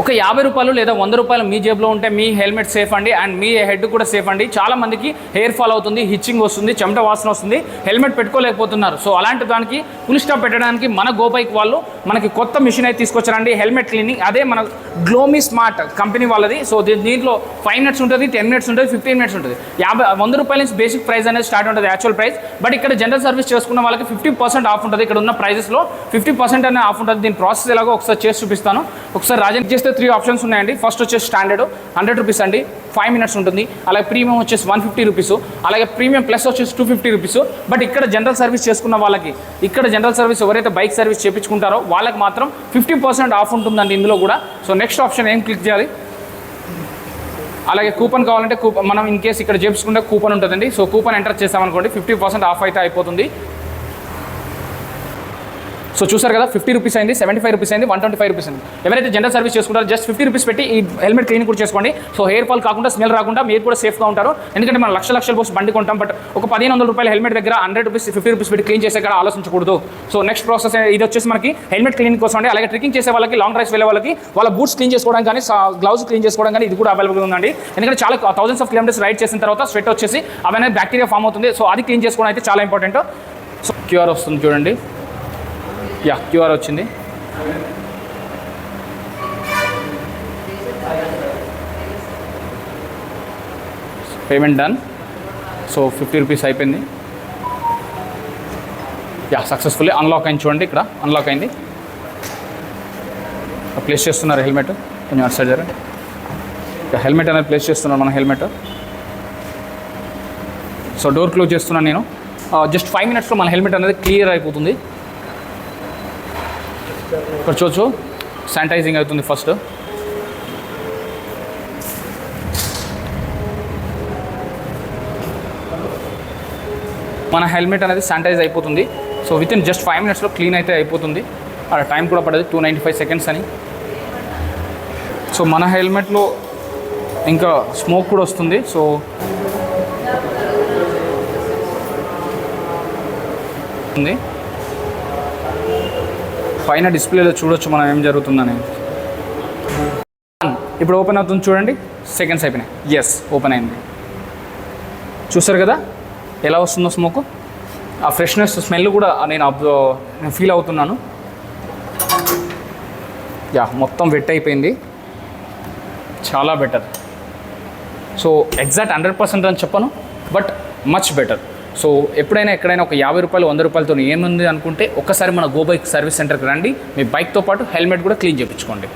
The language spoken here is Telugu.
ఒక 50 రూపాయలు లేదా 100 రూపాయలు మీ జేబులో ఉంటే మీ హెల్మెట్ సేఫ్ అండి, అండ్ మీ హెడ్ కూడా సేఫ్ అండి. చాలా మందికి హెయిర్ ఫాల్ అవుతుంది, హిచ్చింగ్ వస్తుంది, చెమట వాసన వస్తుంది, హెల్మెట్ పెట్టుకోలేకపోతున్నారు. సో అలాంటి దానికి ఫుల్ స్టాప్ పెట్టడానికి మన గో బైక్ వాళ్ళు మనకి కొత్త మిషన్ అయితే తీసుకొచ్చారండి, హెల్మెట్ క్లీనింగ్. అదే మన గ్లోమీ స్మార్ట్ కంపెనీ వాళ్ళది. సో దీంట్లో 5 మినిట్స్ ఉంటుంది, 10 మినిట్స్ ఉంటుంది, 15 మినిట్స్ ఉంటుంది. 100 రూపాయల నుంచి బేసిక్ ప్రైస్ అనేది స్టార్ట్ ఉంటుంది, యాక్చువల్ ప్రైస్. బట్ ఇక్కడ జనరల్ సర్వీస్ చేసుకున్న వాళ్ళకి 50% ఆఫ్ ఉంటుంది. ఇక్కడ ఉన్న ప్రైజెస్లో 50% అనేది ఆఫ్ ఉంటుంది. దీని ప్రాసెస్ ఎలాగో ఒకసారి చేసి చూపిస్తాను. ఒకసారి రాజన్ చేస్తే 3 ఆప్షన్స్ ఉన్నాయండి. ఫస్ట్ వచ్చేసి స్టాండర్డ్ 100 రూపీస్ అండి, 5 మినిట్స్ ఉంటుంది. అలాగే ప్రీమియం వచ్చేసి 150 రూపీస్, అలాగే ప్రీమియం ప్లస్ వచ్చేసి 250 రూపీస్. బట్ ఇక్కడ జనరల్ సర్వీస్ చేసుకున్న వాళ్ళకి, ఇక్కడ జనరల్ సర్వీస్ ఎవరైతే బైక్ సర్వీస్ చేయించుకుంటారో వాళ్ళకి మాత్రం 50% ఆఫ్ ఉంటుందండి ఇందులో కూడా. సో నెక్స్ట్ ఆప్షన్ ఏం క్లిక్ చేయాలి. అలాగే కూపన్ కావాలంటే మనం ఇన్ కేసు ఇక్కడ చేయించుకుంటే కూపన్ ఉంటుందండి. సో కూపన్ ఎంటర్ చేసామనుకోండి 50% ఆఫ్ అయితే అయిపోతుంది. సో చూసారు కదా, 50 రూపీస్ అయింది, 75 రూపీస్ అయింది, 125 రూపీస్ అయింది. ఎవరైతే జనరల్ సర్వీస్ చేసుకుంటారో జస్ట్ 50 రూపీస్ పెట్టి ఈ హెల్మెట్ క్లీన్ కూడా చేసుకోండి. సో హెయిర్ ఫాల్ కాకుండా, స్మెల్ రాకుండా మీరు కూడా సేఫ్గా ఉంటారు. ఎందుకంటే మనం లక్షల పోస్ట్ బండి కొంటాం, బట్ ఒక 1500 రూపాయల హెల్మెట్ దగ్గర 100 రూపీస్ 50 రూపీస్ పెట్టి క్లీన్ చేసే కూడా ఆలోచించకూడదు. సో నెక్స్ట్ ప్రాసెస్ ఇది వచ్చేసి మనకి హెల్మెట్ క్లీనింగ్ కోసం అండి. అలాగే ట్రెక్కింగ్ చేసే వాళ్ళకి, లాంగ్ డ్రైవ్స్ వెళ్ళే వాళ్ళకి వాళ్ళ బూట్స్ క్లీన్ చేసుకోవడం కానీ, గ్లౌస్ క్లీన్ చేసుకోవడం కానీ ఇది కూడా అవైలబుల్ ఉందండి. ఎందుకంటే చాలా థౌసండ్స్ ఆఫ్ కిలోమీటర్స్ రైడ్ చేసిన తర్వాత స్వెట్ వచ్చేసి అవన్నీ బ్యాక్టీరియా ఫామ్ అవుతుంది. సో అది క్లీన్ చేసుకోవడం అయితే చాలా ఇంపార్టెంట్. సో క్యూఆర్ వస్తుంది చూడండి. యా, క్యూఆర్ వచ్చింది. Payment done. సో 50 రూపీస్ అయిపోయింది. యా, సక్సెస్ఫుల్లీ అన్లాక్ అయింది చూడండి. ఇక్కడ అన్లాక్ అయింది. ప్లేస్ చేస్తున్నారు హెల్మెట్. కొంచెం అటు సైడ్ జరగండి. హెల్మెట్ అనేది ప్లేస్ చేస్తున్నారు మన హెల్మెట్. సో డోర్ క్లోజ్ చేస్తున్నాను నేను. జస్ట్ 5 మినిట్స్లో మన హెల్మెట్ అనేది క్లియర్ అయిపోతుంది. ఇక్కడ చూడొచ్చు శానిటైజింగ్ అవుతుంది ఫస్ట్. మన హెల్మెట్ అనేది శానిటైజ్ అయిపోతుంది. సో వితిన్ జస్ట్ 5 మినిట్స్లో క్లీన్ అయితే అయిపోతుంది. అక్కడ టైం కూడా పడదు, 295 సెకండ్స్ అని. సో మన హెల్మెట్లో ఇంకా స్మోక్ కూడా వస్తుంది. సో పైన డిస్ప్లేలో చూడొచ్చు మనం ఏం జరుగుతుందని. ఇప్పుడు ఓపెన్ అవుతుంది చూడండి. సెకండ్స్ అయిపోయినాయి. ఎస్, ఓపెన్ అయింది. చూసారు కదా ఎలా వస్తుందో స్మోక్. ఆ ఫ్రెష్నెస్ స్మెల్ కూడా నేను ఫీల్ అవుతున్నాను. యా, మొత్తం వెట్ అయిపోయింది. చాలా బెటర్. సో ఎగ్జాక్ట్ 100% అని చెప్పను, బట్ మచ్ బెటర్. సో ఎప్పుడైనా ఎక్కడైనా ఒక 50 రూపాయలు 100 రూపాయలతో ఏముంది అనుకుంటే ఒక్కసారి మన గో బైక్ సర్వీస్ సెంటర్కి రండి. మీ బైక్తో పాటు హెల్మెట్ కూడా క్లీన్ చేయించుకోండి.